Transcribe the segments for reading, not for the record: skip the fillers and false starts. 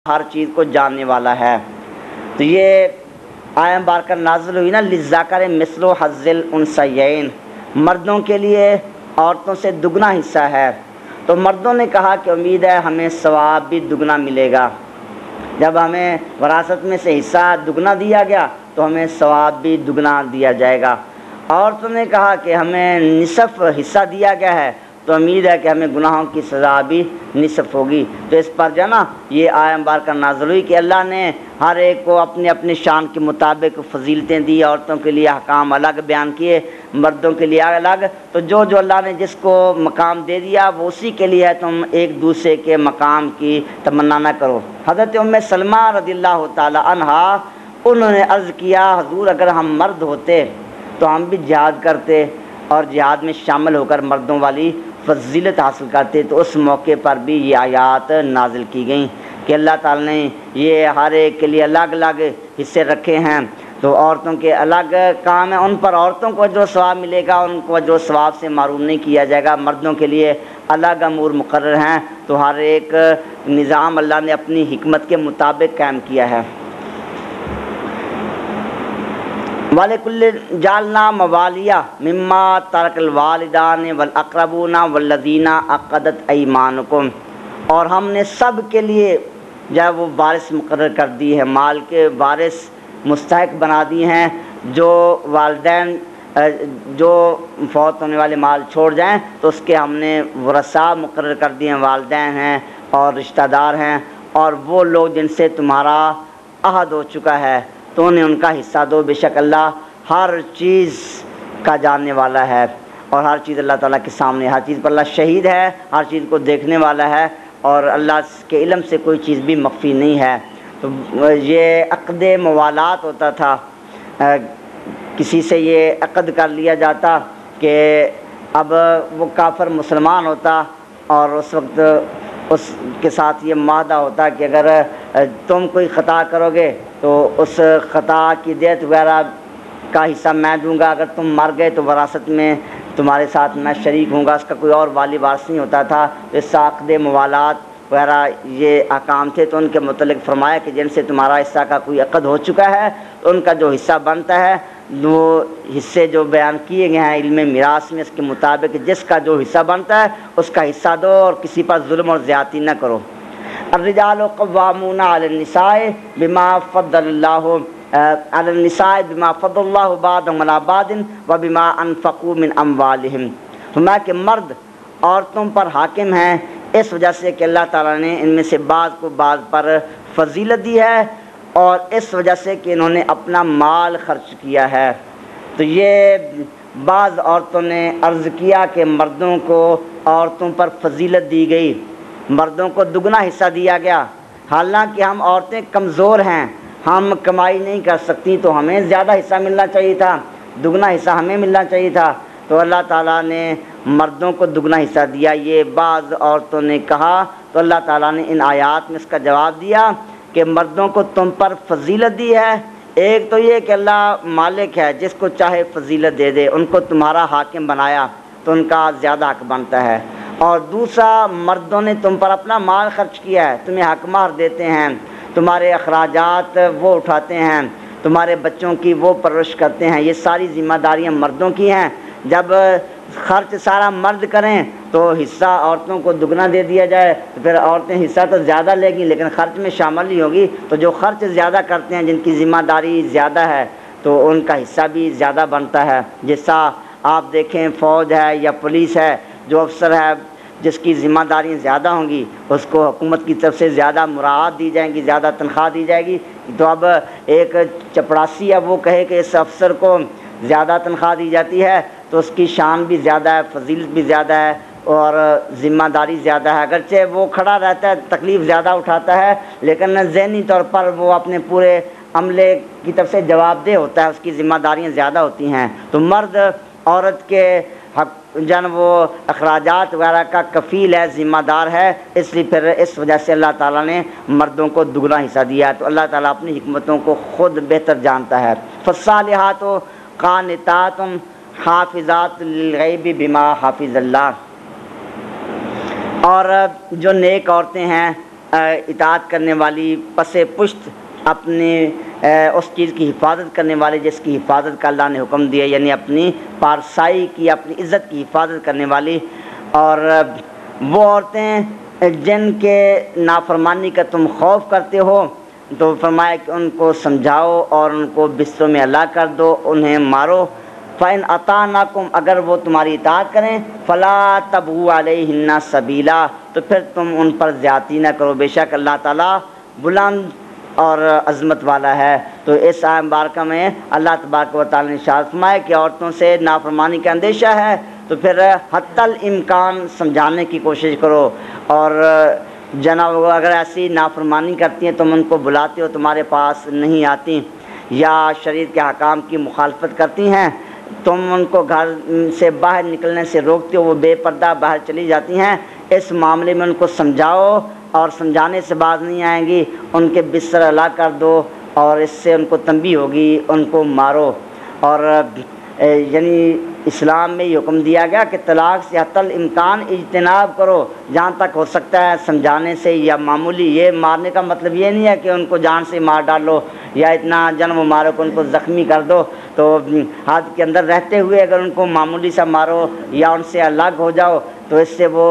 ہر چیز کو جاننے والا ہے۔ تو یہ آیت بارکہ نازل ہوئی نا، للذکر مثل حظ الانثیین، مردوں کے لیے عورتوں سے دگنا حصہ ہے۔ تو مردوں نے کہا کہ امید ہے ہمیں ثواب بھی دگنا ملے گا، جب ہمیں وراثت میں سے حصہ دگنا دیا گیا تو ہمیں ثواب بھی دگنا دیا جائے گا۔ عورتوں نے کہا کہ ہمیں نصف حصہ دیا گیا ہے تو امید ہے کہ ہمیں گناہوں کی سزا بھی نصف ہوگی۔ تو اس پر جو ہے نا یہ آیت مبارکہ نازل ہوئی کہ اللہ نے ہر ایک کو اپنے اپنے شان کے مطابق فضیلتیں دی، عورتوں کے لیے احکام الگ بیان کیے، مردوں کے لیے الگ۔ تو جو اللہ نے جس کو مقام دے دیا وہ اسی کے لیے ہے، تم ایک دوسرے کے مقام کی تمنا نہ کرو۔ حضرت ام سلمہ رضی اللہ تعالی عنہا، انہوں نے عرض کیا حضور اگر ہم مرد ہوتے تو ہم بھی جہاد کرتے اور جہاد میں شامل ہو کر مردوں والی فضیلت حاصل کرتے۔ تو اس موقع پر بھی یہ آیات نازل کی گئیں کہ اللہ تعالی نے یہ ہر ایک کے لیے الگ الگ حصے رکھے ہیں، تو عورتوں کے الگ کام ہیں، ان پر عورتوں کو اجر و ثواب ملے گا، ان کو اجر و ثواب سے محروم نہیں کیا جائے گا۔ مردوں کے لیے الگ امور مقرر ہیں، تو ہر ایک نظام اللہ نے اپنی حکمت کے مطابق قائم کیا ہے۔ وَلِكُلٍّ جَعَلْنَا مَوَالِيَ مِمَّا تَرَكَ الْوَالِدَانِ وَالْأَقْرَبُونَ وَالَّذِينَ عَقَدَتْ أَيْمَانُكُمْ، اور ہم نے سب کے لیے جو ہے وہ وارث مقرر کر دی ہے، مال کے وارث مستحق بنا دی ہیں، جو والدین جو فوت ہونے والے مال چھوڑ جائیں تو اس کے ہم نے ورثاء مقرر کر دیے ہیں، والدین ہیں اور رشتہ دار ہیں، اور وہ لوگ جن سے تمہارا عہد ہو چکا ہے تو انہیں ان کا حصہ دو، بے شک اللہ ہر چیز کا جاننے والا ہے، اور ہر چیز اللہ تعالیٰ کے سامنے، ہر چیز پر اللہ شہید ہے، ہر چیز کو دیکھنے والا ہے، اور اللہ کے علم سے کوئی چیز بھی مخفی نہیں ہے۔ تو یہ عقد موالات ہوتا تھا، کسی سے یہ عقد کر لیا جاتا کہ اب وہ کافر مسلمان ہوتا اور اس وقت اس کے ساتھ یہ معاہدہ ہوتا کہ اگر تم کوئی خطا کرو گے تو اس خطا کی دیت وغیرہ کا حصہ میں دوں گا، اگر تم مر گئے تو وراثت میں تمہارے ساتھ میں شریک ہوں گا، اس کا کوئی اور والی وارث نہیں ہوتا تھا۔ اس عقد موالات وغیرہ یہ احکام تھے، تو ان کے متعلق فرمایا کہ جن سے تمہارا حصہ کا کوئی عقد ہو چکا ہے تو ان کا جو حصہ بنتا ہے، وہ حصے جو بیان کیے گئے ہیں علم میراث میں، اس کے مطابق جس کا جو حصہ بنتا ہے اس کا حصہ دو، اور کسی پر ظلم اور زیادتی نہ کرو۔ الرجال قوامون علی النساء بما فضل اللہ علی النساء بما فضل اللہ بعضهم علی بعض وبما انفقوا من اموالہم، فرمایا کہ مرد عورتوں پر حاکم ہیں اس وجہ سے کہ اللہ تعالیٰ نے ان میں سے بعض کو بعض پر فضیلت دی ہے، اور اس وجہ سے کہ انہوں نے اپنا مال خرچ کیا ہے۔ تو یہ بعض عورتوں نے عرض کیا کہ مردوں کو عورتوں پر فضیلت دی گئی، مردوں کو دگنا حصہ دیا گیا، حالانکہ ہم عورتیں کمزور ہیں، ہم کمائی نہیں کر سکتی، تو ہمیں زیادہ حصہ ملنا چاہیے تھا، دگنا حصہ ہمیں ملنا چاہیے تھا، تو اللہ تعالیٰ نے مردوں کو دگنا حصہ دیا۔ یہ بعض عورتوں نے کہا، تو اللہ تعالیٰ نے ان آیات میں اس کا جواب دیا کہ مردوں کو تم پر فضیلت دی ہے۔ ایک تو یہ کہ اللہ مالک ہے، جس کو چاہے فضیلت دے دے، ان کو تمہارا حاکم بنایا تو ان کا زیادہ حق بنتا ہے، اور دوسرا مردوں نے تم پر اپنا مال خرچ کیا ہے، تمہیں حق مہر دیتے ہیں، تمہارے اخراجات وہ اٹھاتے ہیں، تمہارے بچوں کی وہ پرورش کرتے ہیں، یہ ساری ذمہ داریاں مردوں کی ہیں۔ جب خرچ سارا مرد کریں تو حصہ عورتوں کو دگنا دے دیا جائے تو پھر عورتیں حصہ تو زیادہ لے گی لیکن خرچ میں شامل نہیں ہوگی، تو جو خرچ زیادہ کرتے ہیں، جن کی ذمہ داری زیادہ ہے، تو ان کا حصہ بھی زیادہ بنتا ہے۔ جیسا آپ دیکھیں فوج ہے یا پولیس ہے، جو افسر ہے جس کی ذمہ داریاں زیادہ ہوں گی اس کو حکومت کی طرف سے زیادہ مراعات دی جائیں گی، زیادہ تنخواہ دی جائے گی۔ تو اب ایک چپڑاسی ہے وہ کہے کہ اس افسر کو زیادہ تنخواہ دی جاتی ہے تو اس کی شان بھی زیادہ ہے، فضیلت بھی زیادہ ہے اور ذمہ داری زیادہ ہے، اگرچہ وہ کھڑا رہتا ہے، تکلیف زیادہ اٹھاتا ہے، لیکن ذہنی طور پر وہ اپنے پورے عملے کی طرف سے جواب دہ ہوتا ہے، اس کی ذمہ داریاں زیادہ ہوتی ہیں۔ تو مرد عورت کے حق جن وہ اخراجات وغیرہ کا کفیل ہے، ذمہ دار ہے، اس لیے پھر اس وجہ سے اللہ تعالیٰ نے مردوں کو دگنا حصہ دیا۔ تو اللہ تعالیٰ اپنی حکمتوں کو خود بہتر جانتا ہے۔ فالصالحات قانتات حافظات للغیب بما حافظ اللہ، اور جو نیک عورتیں ہیں اطاعت کرنے والی، پس پشت اپنے اس چیز کی حفاظت کرنے والی جس کی حفاظت کا اللہ نے حکم دیا، یعنی اپنی پارسائی کی، اپنی عزت کی حفاظت کرنے والی۔ اور وہ عورتیں جن کے نافرمانی کا تم خوف کرتے ہو تو فرمایا کہ ان کو سمجھاؤ اور ان کو بستروں میں ہلاک کر دو، انہیں مارو۔ فَإِنْ أَطَعْنَكُمْ، اگر وہ تمہاری اطاعت کریں، فَلَا تَبْغُوا عَلَيْهِنَّ سَبِيلًا، تو پھر تم ان پر زیادتی نہ کرو، بے شک اللہ تعالیٰ بلند اور عظمت والا ہے۔ تو اس آیت مبارکہ میں اللہ تبارک و تعالیٰ نے ارشاد فرمایا کہ عورتوں سے نافرمانی کا اندیشہ ہے تو پھر حتی الامکان سمجھانے کی کوشش کرو، اور جناب اگر ایسی نافرمانی کرتی ہیں تم ان کو بلاتے ہو تمہارے پاس نہیں آتی، یا شریعت کے احکام کی مخالفت کرتی ہیں، تم ان کو گھر سے باہر نکلنے سے روکتے ہو، وہ بے پردہ باہر چلی جاتی ہیں، اس معاملے میں ان کو سمجھاؤ، اور سمجھانے سے باز نہیں آئیں گی ان کے بستر ہلاک کر دو، اور اس سے ان کو تنبیہ ہوگی، ان کو مارو۔ اور یعنی اسلام میں یہ حکم دیا گیا کہ طلاق سے حتی الامکان اجتناب کرو، جہاں تک ہو سکتا ہے سمجھانے سے، یا معمولی، یہ مارنے کا مطلب یہ نہیں ہے کہ ان کو جان سے مار ڈالو یا اتنا جنم مارو کہ ان کو زخمی کر دو، تو حد کے اندر رہتے ہوئے اگر ان کو معمولی سا مارو یا ان سے الگ ہو جاؤ تو اس سے وہ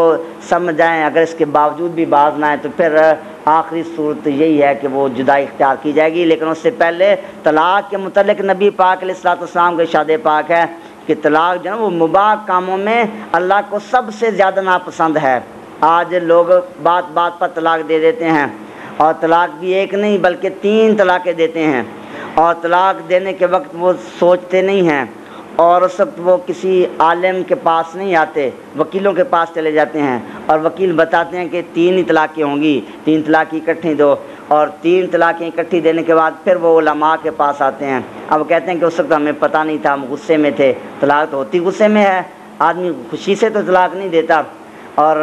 سمجھ جائیں، اگر اس کے باوجود بھی باز نہ آئے تو پھر آخری صورت یہی ہے کہ وہ جدائی اختیار کی جائے گی۔ لیکن اس سے پہلے طلاق کے متعلق نبی پاک علیہ الصلوۃ والسلام کا ارشاد پاک ہے کہ طلاق جو ہے وہ مباح کاموں میں اللہ کو سب سے زیادہ ناپسند ہے۔ آج لوگ بات بات پر طلاق دے دیتے ہیں، اور طلاق بھی ایک نہیں بلکہ 3 طلاقیں دیتے ہیں، اور طلاق دینے کے وقت وہ سوچتے نہیں ہیں، اور اس وقت وہ کسی عالم کے پاس نہیں آتے، وکیلوں کے پاس چلے جاتے ہیں، اور وکیل بتاتے ہیں کہ 3 ہی طلاقیں ہوں گی، 3 طلاقیں اکٹھی دو، اور 3 طلاقیں اکٹھی دینے کے بعد پھر وہ علماء کے پاس آتے ہیں۔ اب کہتے ہیں کہ اس وقت ہمیں پتہ نہیں تھا، ہم غصے میں تھے۔ طلاق تو ہوتی غصے میں ہے، آدمی خوشی سے تو طلاق نہیں دیتا، اور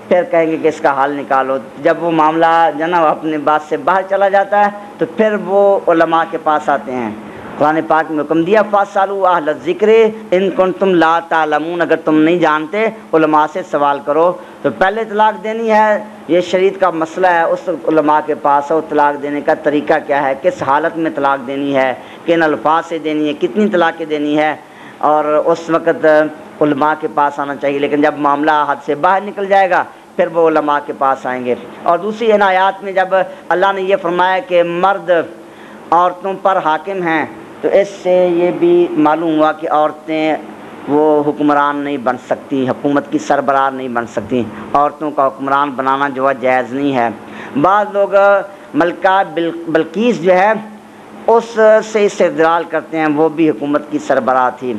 پھر کہیں گے کہ اس کا حل نکالو۔ جب وہ معاملہ جناب اپنے بات سے باہر چلا جاتا ہے تو پھر وہ علماء کے پاس آتے ہیں۔ قرآن پاک میں حکم دیا فَاسْأَلُوا أَهْلَ الذِّكْرِ إِن كُنتُمْ لَا تَعْلَمُونَ، اگر تم نہیں جانتے علماء سے سوال کرو۔ تو پہلے طلاق دینی ہے، یہ شریعت کا مسئلہ ہے، اس وقت علماء کے پاس ہو، طلاق دینے کا طریقہ کیا ہے، کس حالت میں طلاق دینی ہے، کن الفاظ سے دینی ہے، کتنی طلاقیں دینی ہے، اور اس وقت علماء کے پاس آنا چاہیے۔ لیکن جب معاملہ حد سے باہر نکل جائے گا پھر وہ علماء کے پاس آئیں گے۔ اور دوسری ان آیات میں جب اللہ نے یہ فرمایا کہ مرد عورتوں پر حاکم ہیں، تو اس سے یہ بھی معلوم ہوا کہ عورتیں وہ حکمران نہیں بن سکتی، حکومت کی سربراہ نہیں بن سکتی، عورتوں کا حکمران بنانا جو ہے جائز نہیں ہے۔ بعض لوگ ملکہ بلقیس جو ہے اس سے استدلال کرتے ہیں، وہ بھی حکومت کی سربراہ تھی،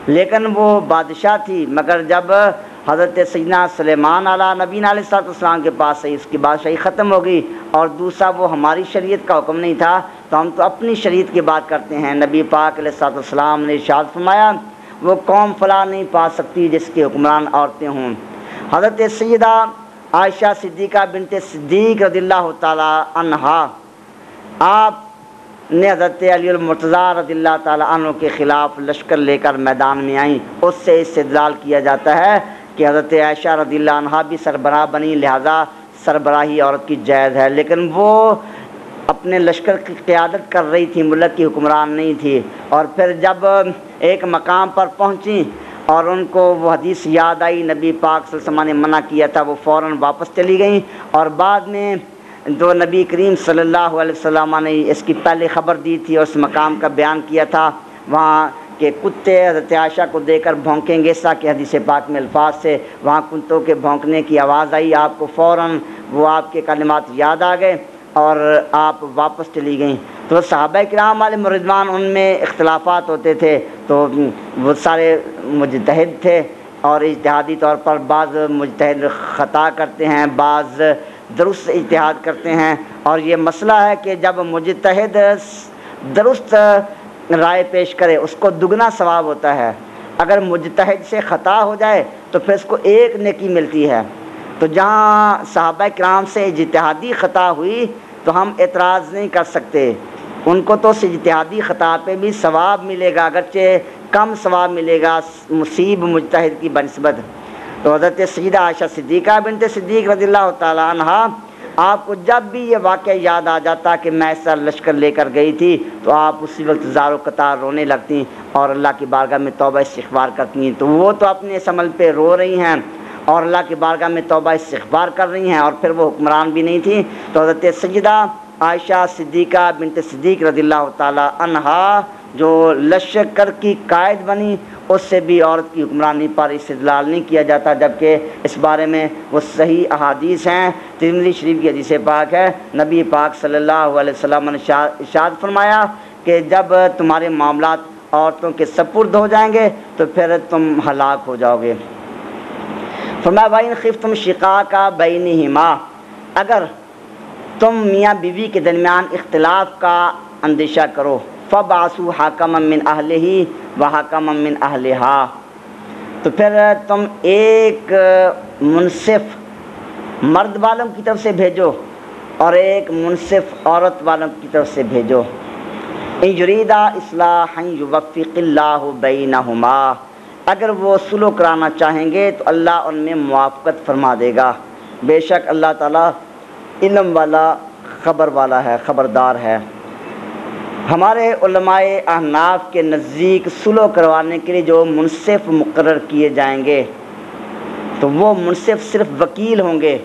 لیکن وہ بادشاہ تھی، مگر جب حضرت سیدنا سلیمان علیہ نبینا علیہ الصلوۃ والسلام کے پاس سے اس کی بادشاہی ختم ہو گئی، اور دوسرا وہ ہماری شریعت کا حکم نہیں تھا، تو ہم تو اپنی شریعت کی بات کرتے ہیں۔ نبی پاک علیہ الصلوۃ والسلام نے ارشاد فرمایا وہ قوم فلاں نہیں پا سکتی جس کی حکمران عورتیں ہوں۔ حضرت سیدہ عائشہ صدیقہ بنت صدیق رضی اللہ تعالی عنہا، آپ نے حضرت علی المرتضیٰ رضی اللہ تعالی عنہ کے خلاف لشکر لے کر میدان میں آئیں، اس سے استدلال کیا جاتا ہے کہ حضرت عائشہ رضی اللہ عنہا بھی سربراہ بنی، لہذا سربراہی عورت کی جائز ہے، لیکن وہ اپنے لشکر کی قیادت کر رہی تھی، ملک کی حکمران نہیں تھی۔ اور پھر جب ایک مقام پر پہنچی اور ان کو وہ حدیث یاد آئی، نبی پاک صلی اللہ علیہ وسلم نے منع کیا تھا، وہ فوراً واپس چلی گئیں، اور بعد میں جو نبی کریم صلی اللہ علیہ وسلم نے اس کی پہلے خبر دی تھی اور اس مقام کا بیان کیا تھا، وہاں کہ کتے حضرت عائشہ کو دے کر بھونکیں گے، سا کہ حدیث پاک میں الفاظ سے وہاں کتوں کے بھونکنے کی آواز آئی، آپ کو فوراً وہ آپ کے کلمات یاد آ گئے اور آپ واپس چلی گئیں۔ تو صحابہ کرام علیہم رضوان ان میں اختلافات ہوتے تھے، تو وہ سارے مجتہد تھے، اور اجتہادی طور پر بعض مجتہد خطا کرتے ہیں، بعض درست اجتہاد کرتے ہیں، اور یہ مسئلہ ہے کہ جب مجتہد درست رائے پیش کرے اس کو دگنا ثواب ہوتا ہے، اگر مجتہد سے خطا ہو جائے تو پھر اس کو 1 نیکی ملتی ہے۔ تو جہاں صحابہ کرام سے اجتہادی خطا ہوئی تو ہم اعتراض نہیں کر سکتے، ان کو تو اس اجتہادی خطا پہ بھی ثواب ملے گا، اگرچہ کم ثواب ملے گا مصیب مجتہد کی بنسبت۔ تو حضرت سیدہ عائشہ صدیقہ بنت صدیق رضی اللہ تعالی عنہا آپ کو جب بھی یہ واقعہ یاد آ جاتا کہ میں ایسا لشکر لے کر گئی تھی تو آپ اسی وقت زار و قطار رونے لگتی اور اللہ کی بارگاہ میں توبہ استغفار کرتی ہیں۔ تو وہ تو اپنے اس عمل پہ رو رہی ہیں اور اللہ کی بارگاہ میں توبہ استغفار کر رہی ہیں، اور پھر وہ حکمران بھی نہیں تھی، تو حضرت سیدہ عائشہ صدیقہ بنت صدیق رضی اللہ تعالی عنہا جو لشکر کی قائد بنی، اس سے بھی عورت کی حکمرانی پر استدلال نہیں کیا جاتا، جبکہ اس بارے میں وہ صحیح احادیث ہیں۔ ترمذی شریف کی حدیث پاک ہے، نبی پاک صلی اللہ علیہ وسلم نے ارشاد فرمایا کہ جب تمہارے معاملات عورتوں کے سپرد ہو جائیں گے تو پھر تم ہلاک ہو جاؤ گے۔ فرمایا وَإِنْ خِفْتُمْ شِقَاقَ بَيْنِهِمَا، اگر تم میاں بیوی کے درمیان اختلاف کا اندیشہ کرو، فَبَعْثُوا حَكَمًا مِّنْ أَهْلِهِ وَحَكَمًا مِّنْ أَهْلِهَا، تو پھر تم ایک منصف مرد والوں کی طرف سے بھیجو اور ایک منصف عورت والوں کی طرف سے بھیجو۔ إِن يُرِيدَا إِصْلَاحًا يُوَفِّقِ اللَّهُ بَيْنَهُمَا، اگر وہ صلح کرانا چاہیں گے تو اللہ ان میں موافقت فرما دے گا، بے شک اللہ تعالیٰ علم والا خبر والا ہے، خبردار ہے۔ ہمارے علماء احناف کے نزدیک صلح کروانے کے لیے جو منصف مقرر کیے جائیں گے تو وہ منصف صرف وکیل ہوں گے،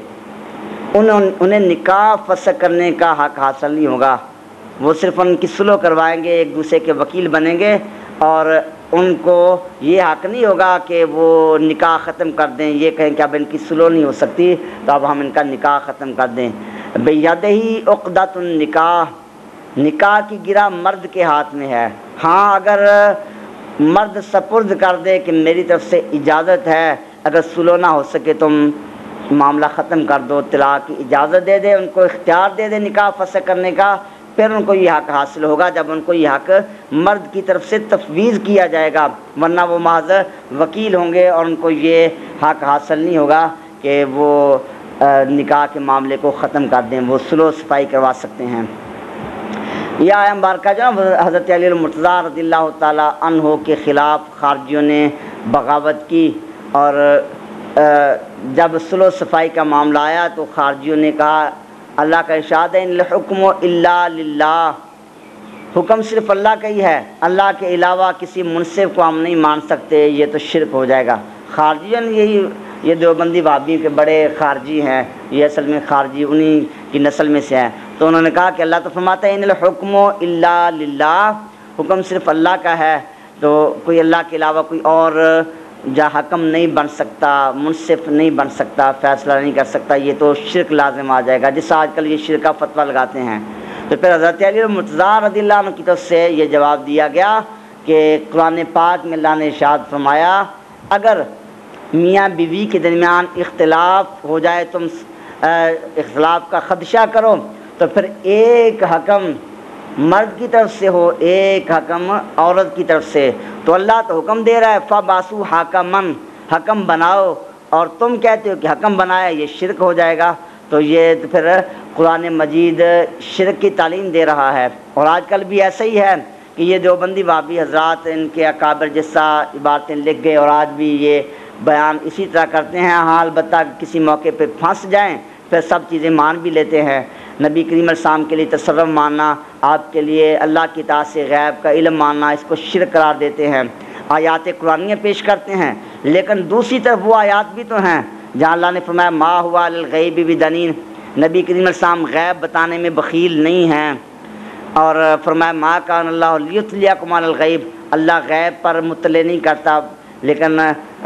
انہیں نکاح فسخ کرنے کا حق حاصل نہیں ہوگا، وہ صرف ان کی صلح کروائیں گے، ایک دوسرے کے وکیل بنیں گے، اور ان کو یہ حق نہیں ہوگا کہ وہ نکاح ختم کر دیں، یہ کہیں کہ اب ان کی صلح نہیں ہو سکتی تو اب ہم ان کا نکاح ختم کر دیں۔ بِیَدِهِ عُقْدَةُ النِّکَاح، نکاح کی گرہ مرد کے ہاتھ میں ہے۔ ہاں اگر مرد سپرد کر دے کہ میری طرف سے اجازت ہے، اگر صلح نہ ہو سکے تم معاملہ ختم کر دو، طلاق کی اجازت دے دے، ان کو اختیار دے دے نکاح فسخ کرنے کا، پھر ان کو یہ حق حاصل ہوگا جب ان کو یہ حق مرد کی طرف سے تفویض کیا جائے گا، ورنہ وہ محض وکیل ہوں گے اور ان کو یہ حق حاصل نہیں ہوگا کہ وہ نکاح کے معاملے کو ختم کر دیں، وہ صلح و صفائی کروا سکتے ہیں۔ یہ آیہ مبارکہ جو حضرت علی المرتضیٰ رضی اللہ تعالیٰ عنہ کے خلاف خارجیوں نے بغاوت کی، اور جب صلح و صفائی کا معاملہ آیا تو خارجیوں نے کہا اللہ کا ارشاد ہے ان الحکم الا للہ، حکم صرف اللہ کا ہی ہے، اللہ کے علاوہ کسی منصف کو ہم نہیں مان سکتے، یہ تو شرک ہو جائے گا۔ خارجیوں نے یہ دیوبندی وہابی کے بڑے خارجی ہیں، یہ اصل میں خارجی انہی کی نسل میں سے ہیں، تو انہوں نے کہا کہ اللہ تو فرماتا ہے ان الحکم الا للہ، حکم صرف اللہ کا ہے، تو کوئی اللہ کے علاوہ کوئی اور جا حکم نہیں بن سکتا، منصف نہیں بن سکتا، فیصلہ نہیں کر سکتا، یہ تو شرک لازم آ جائے گا، جس آج کل یہ شرک کا فتویٰ لگاتے ہیں۔ تو پھر حضرت علی المرتضیٰ رضی اللہ عنہ کی طرف سے یہ جواب دیا گیا کہ قرآن پاک میں اللہ نے ارشاد فرمایا اگر میاں بیوی کے درمیان اختلاف ہو جائے، تم اختلاف کا خدشہ کرو تو پھر ایک حکم مرد کی طرف سے ہو، ایک حکم عورت کی طرف سے، تو اللہ تو حکم دے رہا ہے فَبَعْثُوا حَكَمًا، حکم بناؤ، اور تم کہتے ہو کہ حکم بنایا یہ شرک ہو جائے گا، تو یہ پھر قرآن مجید شرک کی تعلیم دے رہا ہے۔ اور آج کل بھی ایسا ہی ہے کہ یہ دیوبندی وہابی حضرات ان کے اکابر جیسا عبارتیں لکھ گئے اور آج بھی یہ بیان اسی طرح کرتے ہیں، ہاں البتہ کسی موقع پہ پھنس جائیں پھر سب چیزیں مان بھی لیتے ہیں۔ نبی کریم علیہ السلام کے لیے تصرف ماننا، آپ کے لیے اللہ کی اطاعت سے غیب کا علم ماننا، اس کو شرک قرار دیتے ہیں، آیات قرآنیہ پیش کرتے ہیں، لیکن دوسری طرف وہ آیات بھی تو ہیں جہاں اللہ نے فرمایا ما ہوا علی الغیب بدنین، نبی کریم علیہ السلام غیب بتانے میں بخیل نہیں ہیں، اور فرمایا ما کان اللہ لیطلعکم علی الغیب، اللہ غیب پر مطلع نہیں کرتا لیکن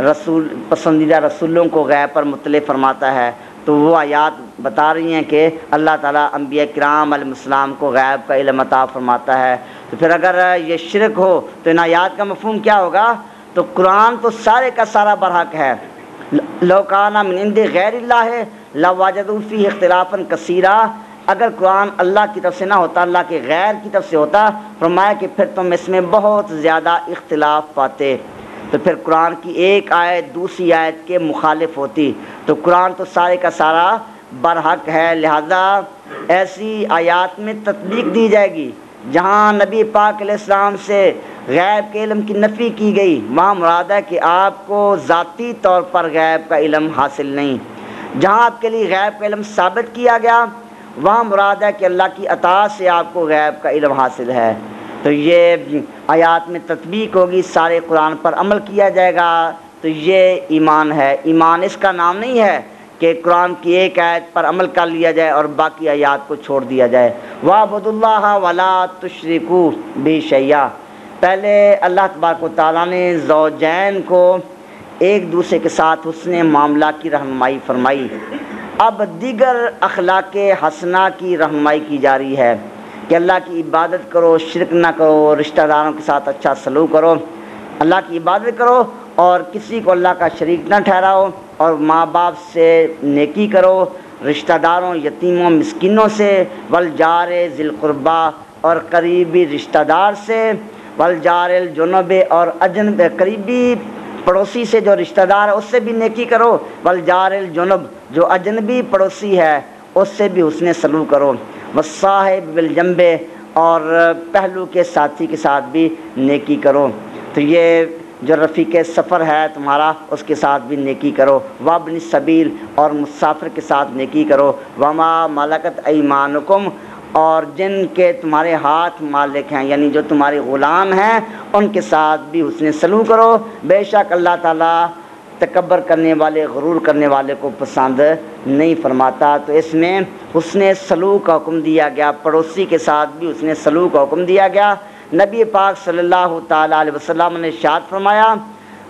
رسول پسندیدہ رسولوں کو غیب پر مطلع فرماتا ہے۔ تو وہ آیات بتا رہی ہیں کہ اللہ تعالیٰ انبیاء کرام علیہ السلام کو غیب کا علم عطا فرماتا ہے۔ تو پھر اگر یہ شرک ہو تو ان آیات کا مفہوم کیا ہوگا؟ تو قرآن تو سارے کا سارا برحق ہے، لو کان من عند غیر اللہ لوجدوا فیہ اختلافا کثیرا، اگر قرآن اللہ کی طرف سے نہ ہوتا، اللہ کے غیر کی طرف سے ہوتا، فرمایا کہ پھر تم اس میں بہت زیادہ اختلاف پاتے، تو پھر قرآن کی ایک آیت دوسری آیت کے مخالف ہوتی، تو قرآن تو سارے کا سارا برحق ہے، لہذا ایسی آیات میں تطبیق دی جائے گی جہاں نبی پاک علیہ السلام سے غیب کے علم کی نفی کی گئی، وہاں مراد ہے کہ آپ کو ذاتی طور پر غیب کا علم حاصل نہیں، جہاں آپ کے لیے غیب کا علم ثابت کیا گیا وہاں مراد ہے کہ اللہ کی اطاعت سے آپ کو غیب کا علم حاصل ہے۔ تو یہ آیات میں تطبیق ہوگی، سارے قرآن پر عمل کیا جائے گا، تو یہ ایمان ہے۔ ایمان اس کا نام نہیں ہے کہ قرآن کی ایک آیت پر عمل کر لیا جائے اور باقی آیات کو چھوڑ دیا جائے۔ وَاعْبُدُوا اللَّهَ وَلَا تُشْرِكُوا بِهِ شَيْئًا، پہلے اللہ تبارک و تعالیٰ نے زوجین کو ایک دوسرے کے ساتھ حسن معاملہ کی رہنمائی فرمائی، اب دیگر اخلاق حسنہ کی رہنمائی کی جا رہی ہے کہ اللہ کی عبادت کرو، شرک نہ کرو، رشتہ داروں کے ساتھ اچھا سلوک کرو، اللہ کی عبادت کرو اور کسی کو اللہ کا شریک نہ ٹھہراؤ، اور ماں باپ سے نیکی کرو، رشتہ داروں، یتیموں، مسکینوں سے، والجار ذی القربہ اور قریبی رشتہ دار سے، والجار الجنب اور اجنبی قریبی پڑوسی سے جو رشتہ دار ہے اس سے بھی نیکی کرو، والجار الجنب جو اجنبی پڑوسی ہے اس سے بھی حسن سلوک کرو، والصاحب بالجنب اور پہلو کے ساتھی کے ساتھ بھی نیکی کرو۔ تو یہ جو رفیق سفر ہے تمہارا اس کے ساتھ بھی نیکی کرو، وابن السبیل اور مسافر کے ساتھ نیکی کرو، وما ملکت ایمانکم اور جن کے تمہارے ہاتھ مالک ہیں یعنی جو تمہارے غلام ہیں ان کے ساتھ بھی حسن سلوک کرو، بے شک اللہ تعالیٰ تکبر کرنے والے، غرور کرنے والے کو پسند نہیں فرماتا۔ تو اس میں حسن سلوک کا حکم دیا گیا، پڑوسی کے ساتھ بھی حسن سلوک کا حکم دیا گیا۔ نبی پاک صلی اللہ تعالیٰ علیہ وسلم نے ارشاد فرمایا،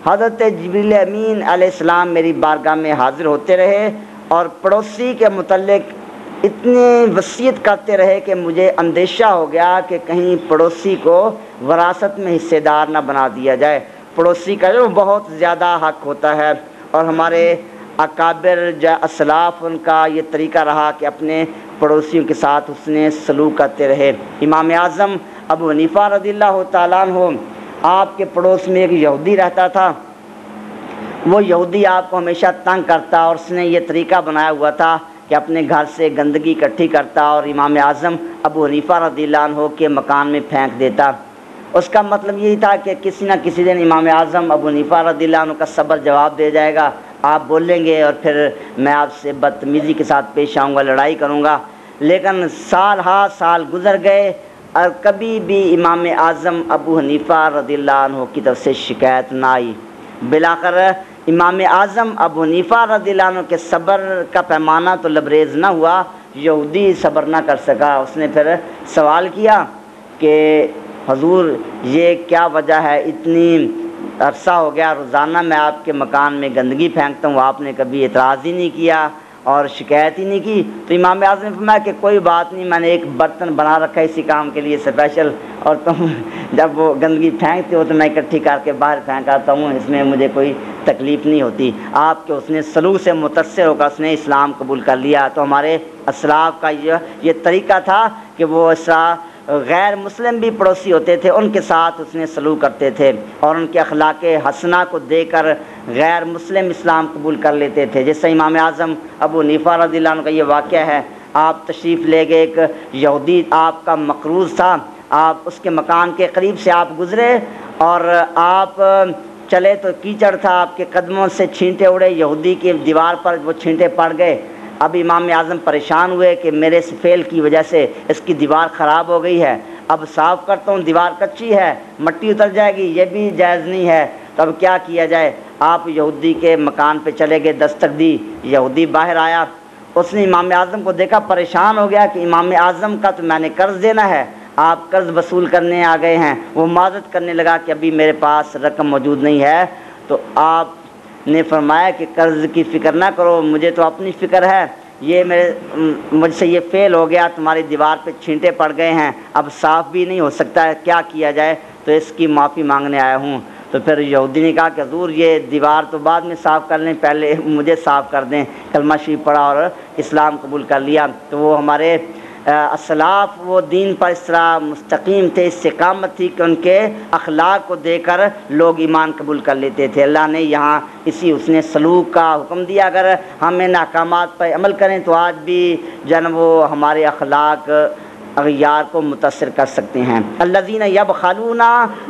حضرت جبریل امین علیہ السلام میری بارگاہ میں حاضر ہوتے رہے اور پڑوسی کے متعلق اتنی وصیت کرتے رہے کہ مجھے اندیشہ ہو گیا کہ کہیں پڑوسی کو وراثت میں حصے دار نہ بنا دیا جائے۔ پڑوسی کا جو بہت زیادہ حق ہوتا ہے، اور ہمارے اکابر اسلاف ان کا یہ طریقہ رہا کہ اپنے پڑوسیوں کے ساتھ حسن سلوک کرتے رہے۔ امام اعظم ابو حنیفہ رضی اللہ تعالیٰ عنہ، آپ کے پڑوس میں ایک یہودی رہتا تھا، وہ یہودی آپ کو ہمیشہ تنگ کرتا اور اس نے یہ طریقہ بنایا ہوا تھا کہ اپنے گھر سے گندگی اکٹھی کرتا اور امام اعظم ابو حنیفہ رضی اللہ عنہ کے مکان میں پھینک دیتا۔ اس کا مطلب یہی تھا کہ کسی نہ کسی دن امام اعظم ابو حنیفہ رضی اللہ عنہ کا صبر جواب دے جائے گا، آپ بولیں گے اور پھر میں آپ سے بدتمیزی کے ساتھ پیش آؤں گا، لڑائی کروں گا۔ لیکن سال ہا سال گزر گئے اور کبھی بھی امام اعظم ابو حنیفہ رضی اللہ عنہ کی طرف سے شکایت نہ آئی۔ بالآخر امام اعظم ابو حنیفہ رضی اللہ عنہ کے صبر کا پیمانہ تو لبریز نہ ہوا، یہودی صبر نہ کر سکا۔ اس نے پھر سوال کیا کہ حضور یہ کیا وجہ ہے، اتنی عرصہ ہو گیا روزانہ میں آپ کے مکان میں گندگی پھینکتا ہوں، آپ نے کبھی اعتراض ہی نہیں کیا اور شکایت ہی نہیں کی۔ تو امام اعظم نے فرمایا کہ کوئی بات نہیں، میں نے ایک برتن بنا رکھا ہے اسی کام کے لیے اسپیشل، اور تم جب وہ گندگی پھینکتے ہو تو میں اکٹھی کر کے باہر پھینک آتا ہوں، اس میں مجھے کوئی تکلیف نہیں ہوتی۔ آپ کے اس نے سلوک سے متاثر ہو کر اس نے اسلام قبول کر لیا۔ تو ہمارے اسلاف کا یہ طریقہ تھا کہ وہ اس طرح غیر مسلم بھی پڑوسی ہوتے تھے ان کے ساتھ اس نے سلوک کرتے تھے اور ان کے اخلاق حسنہ کو دیکھ کر غیر مسلم اسلام قبول کر لیتے تھے۔ جیسے امام اعظم ابو حنیفہ رضی اللہ عنہ کا یہ واقعہ ہے، آپ تشریف لے گئے، ایک یہودی آپ کا مقروض تھا، آپ اس کے مکان کے قریب سے آپ گزرے اور آپ چلے تو کیچڑ تھا، آپ کے قدموں سے چھینٹے اڑے، یہودی کی دیوار پر وہ چھینٹے پڑ گئے۔ اب امام اعظم پریشان ہوئے کہ میرے اس فعل کی وجہ سے اس کی دیوار خراب ہو گئی ہے، اب صاف کرتا ہوں، دیوار کچی ہے، مٹی اتر جائے گی، یہ بھی جائز نہیں ہے، تو اب کیا کیا جائے؟ آپ یہودی کے مکان پہ چلے گئے، دستک دی، یہودی باہر آیا، اس نے امام اعظم کو دیکھا، پریشان ہو گیا کہ امام اعظم کا تو میں نے قرض دینا ہے، آپ قرض وصول کرنے آ گئے ہیں۔ وہ معذرت کرنے لگا کہ ابھی میرے پاس رقم موجود نہیں ہے۔ تو آپ نے فرمایا کہ قرض کی فکر نہ کرو، مجھے تو اپنی فکر ہے، یہ مجھ سے یہ فعل ہو گیا، تمہاری دیوار پہ چھینٹے پڑ گئے ہیں، اب صاف بھی نہیں ہو سکتا ہے، کیا کیا جائے؟ تو اس کی معافی مانگنے آیا ہوں۔ تو پھر یہودی نے کہا کہ حضور یہ دیوار تو بعد میں صاف کر لیں، پہلے مجھے صاف کر دیں۔ کلمہ شریف پڑھا اور اسلام قبول کر لیا۔ تو وہ ہمارے اسلاف وہ دین پر اس طرح مستقیم تھے، استقامت تھی کہ ان کے اخلاق کو دیکھ کر لوگ ایمان قبول کر لیتے تھے۔ اللہ نے یہاں اسی حسن سلوک کا حکم دیا، اگر ہم ان احکامات پر عمل کریں تو آج بھی جنب وہ ہمارے اخلاق اغیار کو متاثر کر سکتے ہیں۔ الذین یبخلون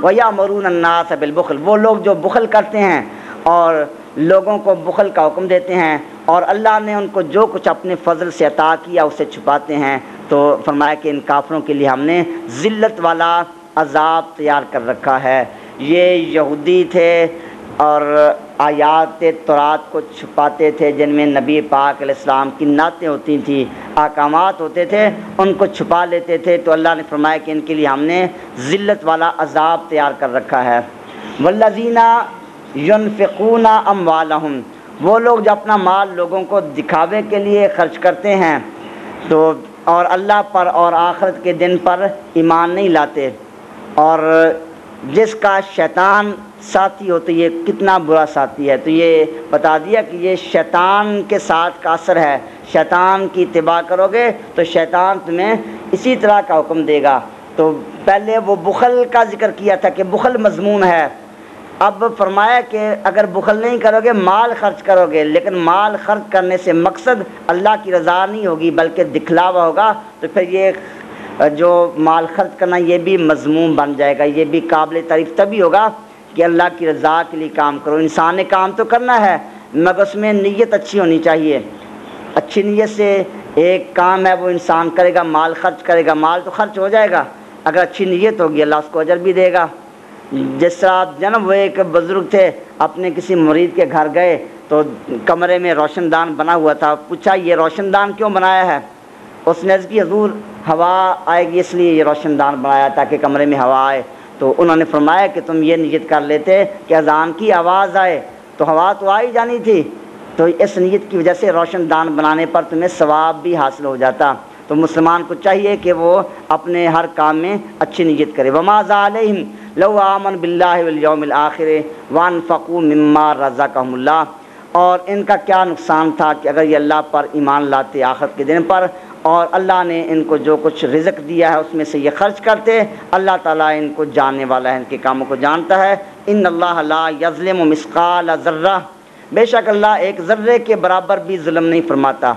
ویأمرون الناس بالبخل، وہ لوگ جو بخل کرتے ہیں اور لوگوں کو بخل کا حکم دیتے ہیں اور اللہ نے ان کو جو کچھ اپنے فضل سے عطا کیا اسے چھپاتے ہیں، تو فرمایا کہ ان کافروں کے لیے ہم نے ذلت والا عذاب تیار کر رکھا ہے۔ یہ یہودی تھے اور آیات تورات کو چھپاتے تھے، جن میں نبی پاک علیہ السلام کی نعتیں ہوتی تھیں، احکامات ہوتے تھے، ان کو چھپا لیتے تھے، تو اللہ نے فرمایا کہ ان کے لیے ہم نے ذلت والا عذاب تیار کر رکھا ہے۔ والذین ينفقون اموالهم، وہ لوگ جو اپنا مال لوگوں کو دکھاوے کے لیے خرچ کرتے ہیں تو اور اللہ پر اور آخرت کے دن پر ایمان نہیں لاتے، اور جس کا شیطان ساتھی ہوتا ہے، یہ کتنا برا ساتھی ہے، تو یہ بتا دیا کہ یہ شیطان کے ساتھ کا اثر ہے۔ شیطان کی اتباع کرو گے تو شیطان تمہیں اسی طرح کا حکم دے گا۔ تو پہلے وہ بخل کا ذکر کیا تھا کہ بخل مذموم ہے، اب فرمایا کہ اگر بخل نہیں کرو گے مال خرچ کرو گے، لیکن مال خرچ کرنے سے مقصد اللہ کی رضا نہیں ہوگی بلکہ دکھلاوا ہوگا، تو پھر یہ جو مال خرچ کرنا یہ بھی مذموم بن جائے گا، یہ بھی قابل تعریف تبھی ہوگا کہ اللہ کی رضا کے لیے کام کرو۔ انسان نے کام تو کرنا ہے مگر اس میں نیت اچھی ہونی چاہیے، اچھی نیت سے ایک کام ہے وہ انسان کرے گا، مال خرچ کرے گا، مال تو خرچ ہو جائے گا، اگر اچھی نیت ہوگی اللہ اس کو اجر بھی دے گا۔ جس طرح جناب وہ ایک بزرگ تھے، اپنے کسی مرید کے گھر گئے تو کمرے میں روشن دان بنا ہوا تھا، پوچھا یہ روشن دان کیوں بنایا ہے؟ اس نے عرض کی حضور ہوا آئے گی اس لیے یہ روشن دان بنایا تاکہ کمرے میں ہوا آئے۔ تو انہوں نے فرمایا کہ تم یہ نیت کر لیتے کہ اذان کی آواز آئے تو ہوا تو آئی جانی تھی، تو اس نیت کی وجہ سے روشن دان بنانے پر تمہیں ثواب بھی حاصل ہو جاتا۔ تو مسلمان کو چاہیے کہ وہ اپنے ہر کام میں اچھی نیت کرے۔ وما علیہم لو آمن باللہ والیوم الآخر وانفقوا مما رزقهم اللہ، اور ان کا کیا نقصان تھا کہ اگر یہ اللہ پر ایمان لاتے آخرت کے دن پر، اور اللہ نے ان کو جو کچھ رزق دیا ہے اس میں سے یہ خرچ کرتے، اللہ تعالیٰ ان کو جاننے والا ہے، ان کے کاموں کو جانتا ہے۔ ان اللہ لا یظلم مثقال ذرہ، بے شک اللہ ایک ذرے کے برابر بھی ظلم نہیں فرماتا۔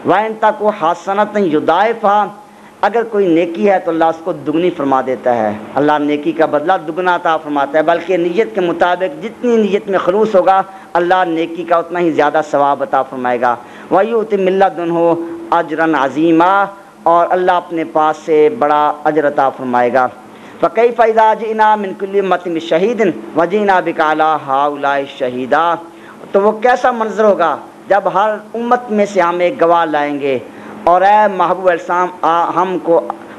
وَإِن تَكُ حَسَنَةً يُضَاعِفْهَا، اگر کوئی نیکی ہے تو اللہ اس کو دگنی فرما دیتا ہے، اللہ نیکی کا بدلہ دگنا عطا فرماتا ہے، بلکہ نیت کے مطابق جتنی نیت میں خلوص ہوگا اللہ نیکی کا اتنا ہی زیادہ ثواب عطا فرمائے گا۔ وَيُؤْتِ مِن لَّدُنْهُ أَجْرًا عَظِيمًا، اور اللہ اپنے پاس سے بڑا اجر عطا فرمائے گا۔ فَكَيْفَ إِذَا جِئْنَا مِن كُلِّ أُمَّةٍ بِشَهِيدٍ وَجِئْنَا بِكَ عَلَىٰ هَٰؤُلَاءِ شَهِيدًا، تو وہ کیسا منظر ہوگا جب ہر امت میں سے ہم ایک گواہ لائیں گے، اور اے محبوب السلام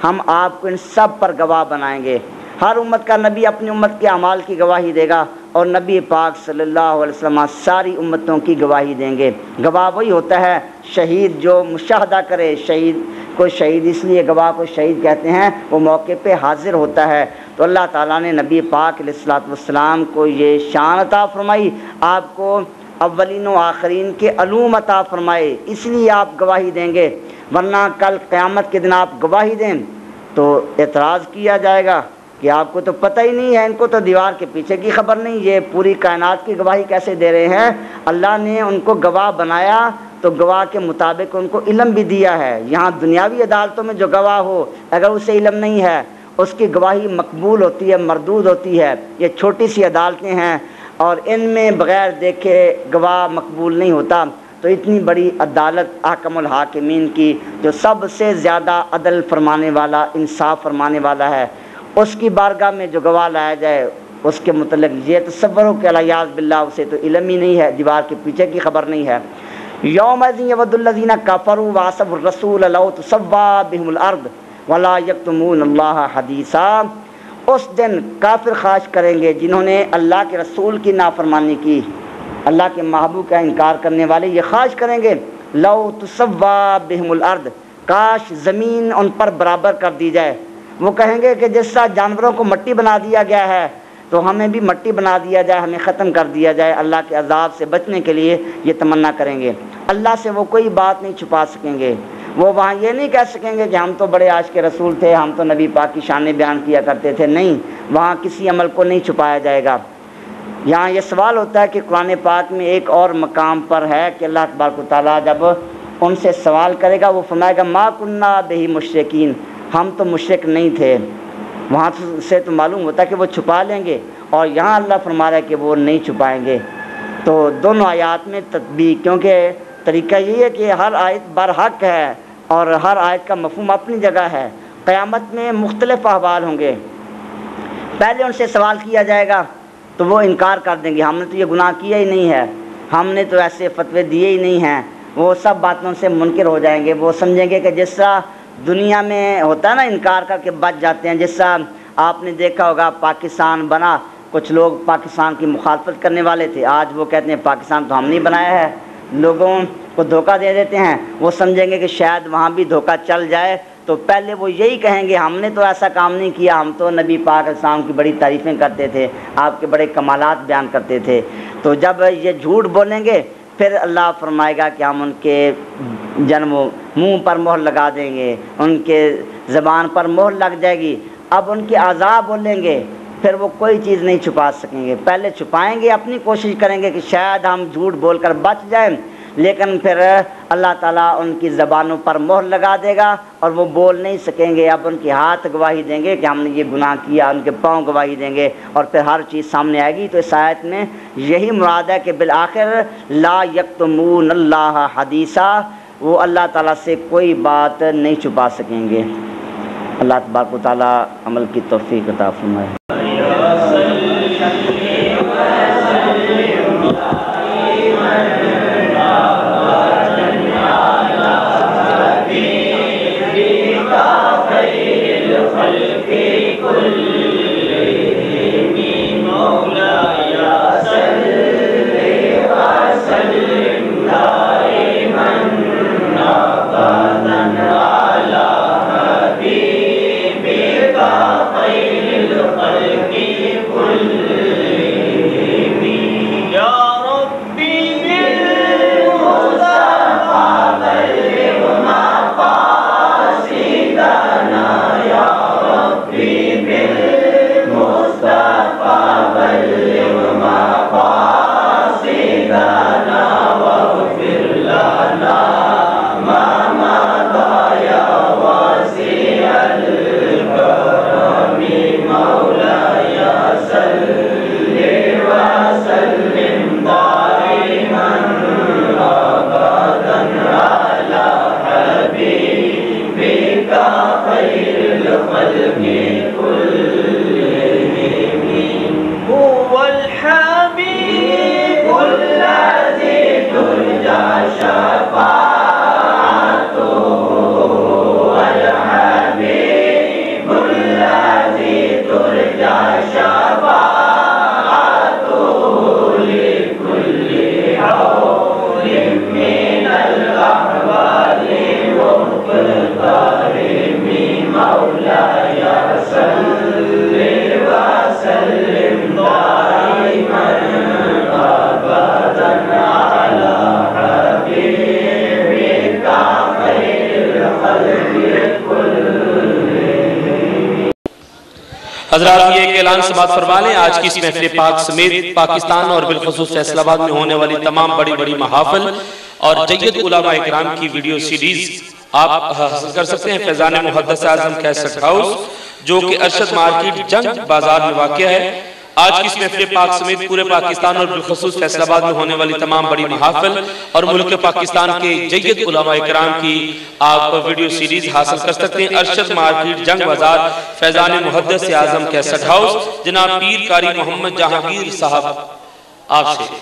ہم آپ کو ان سب پر گواہ بنائیں گے۔ ہر امت کا نبی اپنی امت کے اعمال کی گواہی دے گا، اور نبی پاک صلی اللہ علیہ وسلم ساری امتوں کی گواہی دیں گے۔ گواہ وہی ہوتا ہے شہید جو مشاہدہ کرے، شہید کو شہید اس لیے گواہ کو شہید کہتے ہیں، وہ موقع پہ حاضر ہوتا ہے۔ تو اللہ تعالیٰ نے نبی پاک علیہ الصلوۃ والسلام کو یہ شان عطا فرمائی، آپ کو اولین و آخرین کے علوم عطا فرمائے، اس لیے آپ گواہی دیں گے، ورنہ کل قیامت کے دن آپ گواہی دیں تو اعتراض کیا جائے گا کہ آپ کو تو پتہ ہی نہیں ہے، ان کو تو دیوار کے پیچھے کی خبر نہیں، یہ پوری کائنات کی گواہی کیسے دے رہے ہیں؟ اللہ نے ان کو گواہ بنایا تو گواہ کے مطابق ان کو علم بھی دیا ہے۔ یہاں دنیاوی عدالتوں میں جو گواہ ہو اگر اسے علم نہیں ہے اس کی گواہی مقبول ہوتی ہے، مردود ہوتی ہے۔ یہ چھوٹی سی عدالتیں ہیں اور ان میں بغیر دیکھے گواہ مقبول نہیں ہوتا، تو اتنی بڑی عدالت احکم الحاکمین کی جو سب سے زیادہ عدل فرمانے والا، انصاف فرمانے والا ہے، اس کی بارگاہ میں جو گواہ لایا جائے اس کے متعلق یہ تصور ہو کہ الیاذ باللہ اسے تو علم ہی نہیں ہے، دیوار کے پیچھے کی خبر نہیں ہے۔ یومئذ یود الذین کفروا وعصوا الرسول لو تسوی بهم الارض ولا یکتمون اللہ حدیثا، اس دن کافر خواہش کریں گے جنہوں نے اللہ کے رسول کی نافرمانی کی، اللہ کے محبوب کا انکار کرنے والے یہ خواہش کریں گے لو تسوی بهم الارض، کاش زمین ان پر برابر کر دی جائے۔ وہ کہیں گے کہ جس طرح جانوروں کو مٹی بنا دیا گیا ہے تو ہمیں بھی مٹی بنا دیا جائے، ہمیں ختم کر دیا جائے، اللہ کے عذاب سے بچنے کے لیے یہ تمنا کریں گے۔ اللہ سے وہ کوئی بات نہیں چھپا سکیں گے، وہ وہاں یہ نہیں کہہ سکیں گے کہ ہم تو بڑے عاشق رسول تھے، ہم تو نبی پاک کی شانیں بیان کیا کرتے تھے، نہیں، وہاں کسی عمل کو نہیں چھپایا جائے گا۔ یہاں یہ سوال ہوتا ہے کہ قرآن پاک میں ایک اور مقام پر ہے کہ اللہ تبارک و تعالیٰ جب ان سے سوال کرے گا وہ فرمائے گا ما کننا بہ مشرکین، ہم تو مشرک نہیں تھے۔ وہاں سے تو معلوم ہوتا ہے کہ وہ چھپا لیں گے، اور یہاں اللہ فرما رہا ہے کہ وہ نہیں چھپائیں گے۔ تو دونوں آیات میں تطبیق، کیونکہ طریقہ یہی ہے کہ ہر آیت برحق ہے اور ہر آیت کا مفہوم اپنی جگہ ہے۔ قیامت میں مختلف احوال ہوں گے، پہلے ان سے سوال کیا جائے گا تو وہ انکار کر دیں گے، ہم نے تو یہ گناہ کیا ہی نہیں ہے، ہم نے تو ایسے فتوے دیے ہی نہیں ہیں، وہ سب باتوں سے منکر ہو جائیں گے۔ وہ سمجھیں گے کہ جس طرح دنیا میں ہوتا ہے نا انکار کر کے بچ جاتے ہیں، جس طرح آپ نے دیکھا ہوگا پاکستان بنا، کچھ لوگ پاکستان کی مخالفت کرنے والے تھے، آج وہ کہتے ہیں پاکستان تو ہم نہیں بنایا ہے، لوگوں کو دھوکہ دے دیتے ہیں۔ وہ سمجھیں گے کہ شاید وہاں بھی دھوکہ چل جائے تو پہلے وہ یہی کہیں گے ہم نے تو ایسا کام نہیں کیا، ہم تو نبی پاک علیہ السلام کی بڑی تعریفیں کرتے تھے، آپ کے بڑے کمالات بیان کرتے تھے۔ تو جب یہ جھوٹ بولیں گے پھر اللہ فرمائے گا کہ ہم ان کے جنم منہ پر مہر لگا دیں گے، ان کے زبان پر مہر لگ جائے گی، اب ان کے اعضاء بولیں گے، پھر وہ کوئی چیز نہیں چھپا سکیں گے۔ پہلے چھپائیں گے، اپنی کوشش کریں گے کہ شاید ہم جھوٹ بول کر بچ جائیں، لیکن پھر اللہ تعالیٰ ان کی زبانوں پر مہر لگا دے گا اور وہ بول نہیں سکیں گے۔ اب ان کے ہاتھ گواہی دیں گے کہ ہم نے یہ گناہ کیا، ان کے پاؤں گواہی دیں گے اور پھر ہر چیز سامنے آئے گی۔ تو اس آیت میں یہی مراد ہے کہ بالآخر لا یکتمون اللہ حدیثا، وہ اللہ تعالیٰ سے کوئی بات نہیں چھپا سکیں گے۔ اللہ تبارک و تعالیٰ عمل کی توفیق عطا فرمائے۔ حضرات یہ ایک اعلان سماعت فرما لیں، آج کی اس محفل پاک سمیت پاکستان اور بالخصوص فیصل آباد میں ہونے والی تمام بڑی بڑی محافل اور جید علماء اکرام کی ویڈیو سیریز آپ حاصل کر سکتے ہیں فیضان محدث اعظم کیسٹ ہاؤس، جو کہ ارشد مارکیٹ جنگ بازار میں واقع ہے۔ آج کی اس محفل پاک سمیت پورے پاکستان اور بالخصوص فیصل آباد میں ہونے والی تمام بڑی محافل اور ملک پاکستان کے جید علماء اکرام کی آپ ویڈیو سیریز حاصل کر سکتے ہیں۔ ارشد مارکیٹ جنگ بازار فیضان محدث اعظم کیسٹ ہاؤس، جناب پیر قاری محمد جہانگیر صاحب آپ سے